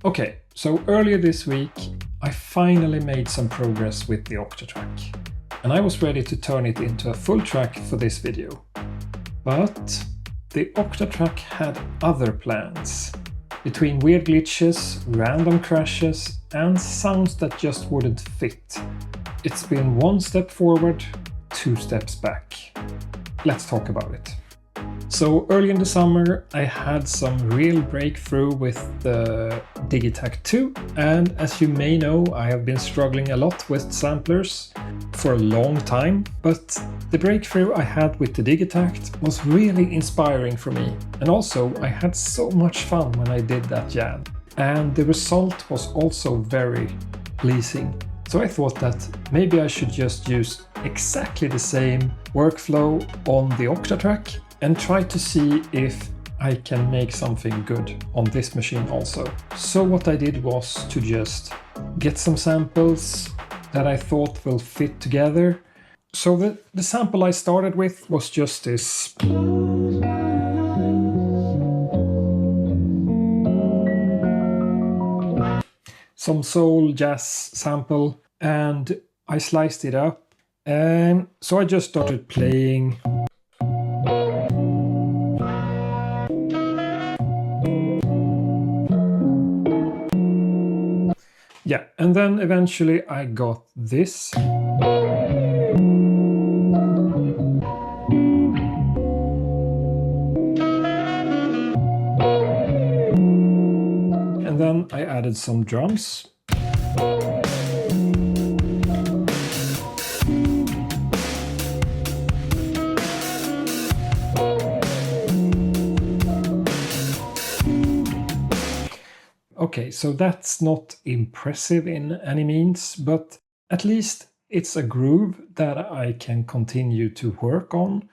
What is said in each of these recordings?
Okay, so earlier this week I finally made some progress with the Octatrack, and I was ready to turn it into a full track for this video. But the Octatrack had other plans. Between weird glitches, random crashes, and sounds that just wouldn't fit. It's been one step forward, 2 steps back. Let's talk about it. So early in the summer I had some real breakthrough with the Digitact 2, and as you may know I have been struggling a lot with samplers for a long time, but the breakthrough I had with the Digitact was really inspiring for me, and also I had so much fun when I did that jam, and the result was also very pleasing. So I thought that maybe I should just use exactly the same workflow on the Octatrack and try to see if I can make something good on this machine also. So what I did was to just get some samples that I thought will fit together. So the sample I started with was just this. Some soul jazz sample, and I sliced it up, and so I just started playing. Yeah, and then eventually I got this. And then I added some drums. Okay, so that's not impressive in any means, but at least it's a groove that I can continue to work on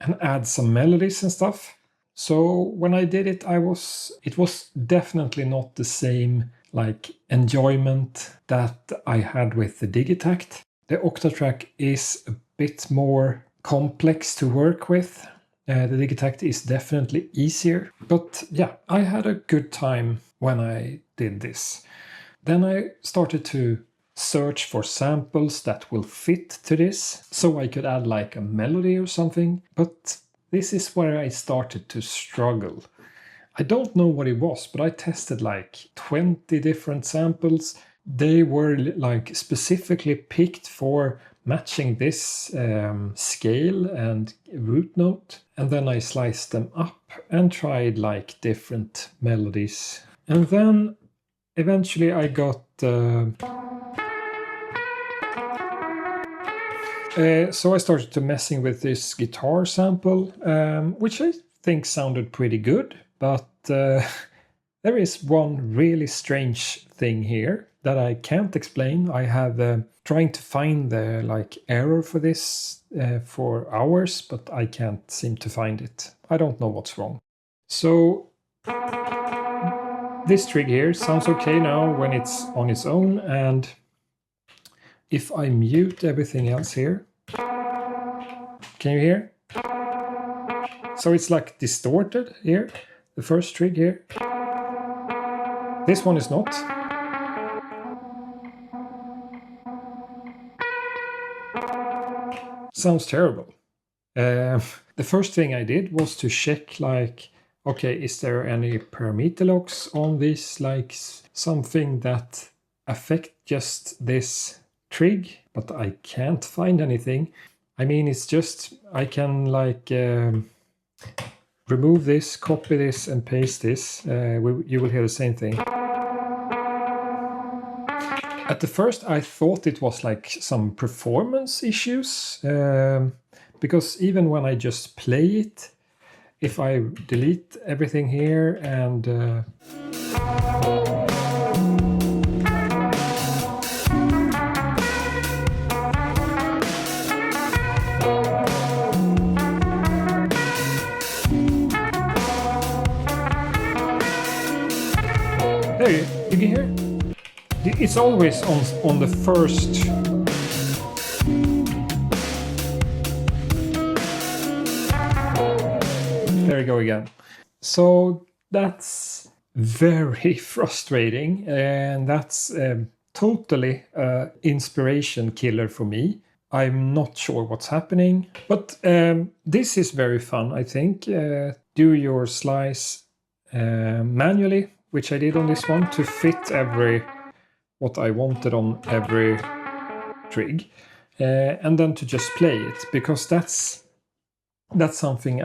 and add some melodies and stuff. So when I did it, it was definitely not the same like enjoyment that I had with the Digitact. The Octatrack is a bit more complex to work with. The Digitact is definitely easier, but yeah, I had a good time when I did this. Then I started to search for samples that will fit to this, so I could add like a melody or something, but this is where I started to struggle. I don't know what it was, but I tested like 20 different samples. They were like specifically picked for matching this scale and root note, and then I sliced them up and tried like different melodies. And then eventually I got so I started to messing with this guitar sample, which I think sounded pretty good, but there is one really strange thing here that I can't explain. I have trying to find the like error for this for hours, but I can't seem to find it. I don't know what's wrong. So this trig here sounds okay now when it's on its own, and if I mute everything else here, can you hear? So it's like distorted here, the first trig here. This one is not. Sounds terrible. The first thing I did was to check like, okay, is there any parameter locks on this, like something that affect just this trig, but I can't find anything. I mean, it's just, I can like remove this, copy this and paste this. You will hear the same thing. At the first I thought it was like some performance issues, because even when I just play it, if I delete everything here and there you can hear? It's always on the first. There we go again. So that's very frustrating, and that's totally inspiration killer for me. I'm not sure what's happening, but this is very fun, I think. Do your slice manually, which I did on this one, to fit what I wanted on every trig, and then to just play it, because that's something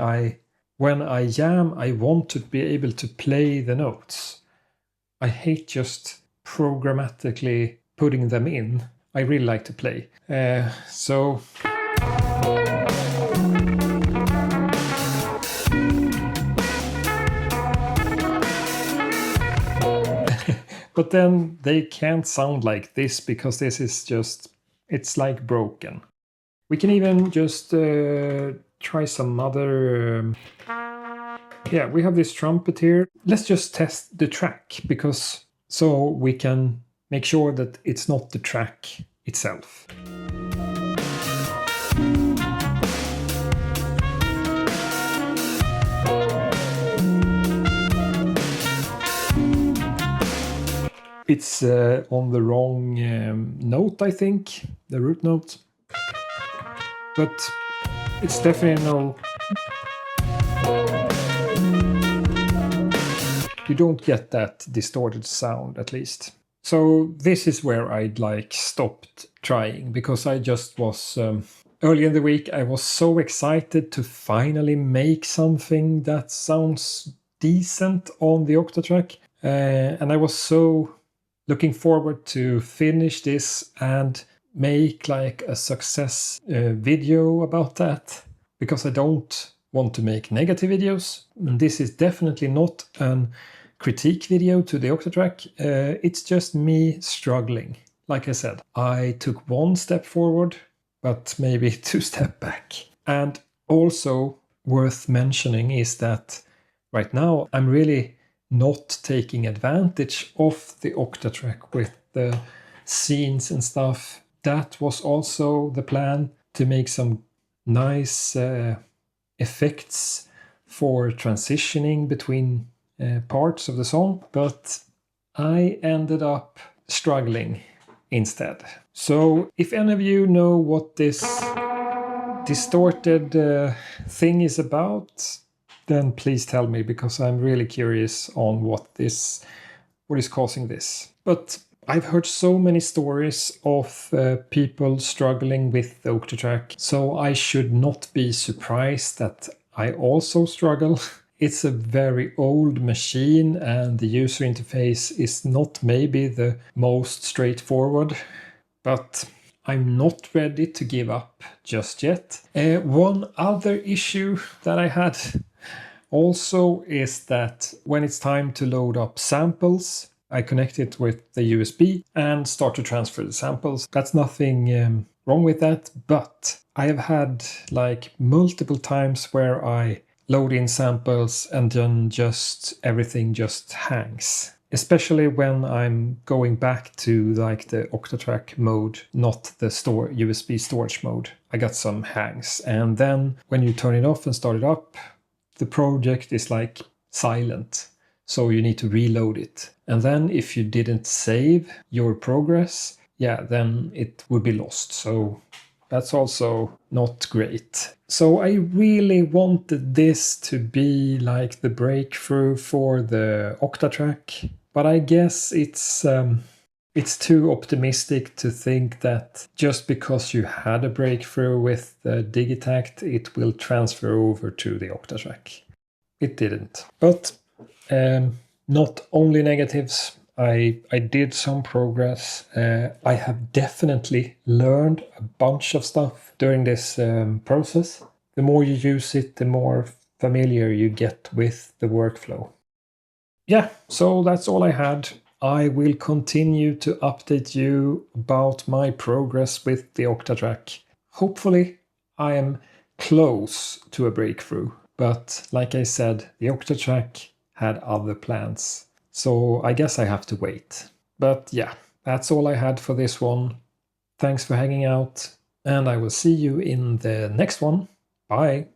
when I jam, I want to be able to play the notes. I hate just programmatically putting them in. I really like to play. So but then they can't sound like this, because this is just, it's like broken. We can even just try some other... yeah, we have this trumpet here. Let's just test the track, because so we can make sure that it's not the track itself. It's on the wrong note, I think, the root note. But it's definitely no... you don't get that distorted sound, at least. So this is where I'd stopped trying, because I just was... early in the week I was so excited to finally make something that sounds decent on the Octatrack. And I was so looking forward to finish this and make a success video about that, because I don't want to make negative videos. And this is definitely not a critique video to the Octatrack. It's just me struggling. Like I said, I took one step forward, but maybe 2 steps back. And also worth mentioning is that right now I'm really not taking advantage of the Octatrack with the scenes and stuff. That was also the plan, to make some nice effects for transitioning between parts of the song, but I ended up struggling instead. So if any of you know what this distorted thing is about, then please tell me, because I'm really curious on what is causing this. But I've heard so many stories of people struggling with the Octatrack, so I should not be surprised that I also struggle. It's a very old machine, and the user interface is not maybe the most straightforward, but I'm not ready to give up just yet. One other issue that I had also is that when it's time to load up samples, I connect it with the USB and start to transfer the samples. That's nothing wrong with that, but I have had multiple times where I load in samples and then everything just hangs. Especially when I'm going back to the Octatrack mode, not the USB storage mode. I got some hangs. And then when you turn it off and start it up, the project is silent. So you need to reload it. And then if you didn't save your progress, then it would be lost. So that's also not great. So I really wanted this to be the breakthrough for the Octatrack, but I guess it's too optimistic to think that just because you had a breakthrough with the Digitact, it will transfer over to the Octatrack. It didn't. But not only negatives. I did some progress. I have definitely learned a bunch of stuff during this process. The more you use it, the more familiar you get with the workflow. Yeah, so that's all I had. I will continue to update you about my progress with the Octatrack. Hopefully I am close to a breakthrough, but like I said, the Octatrack had other plans. So I guess I have to wait. But yeah, that's all I had for this one. Thanks for hanging out, and I will see you in the next one. Bye!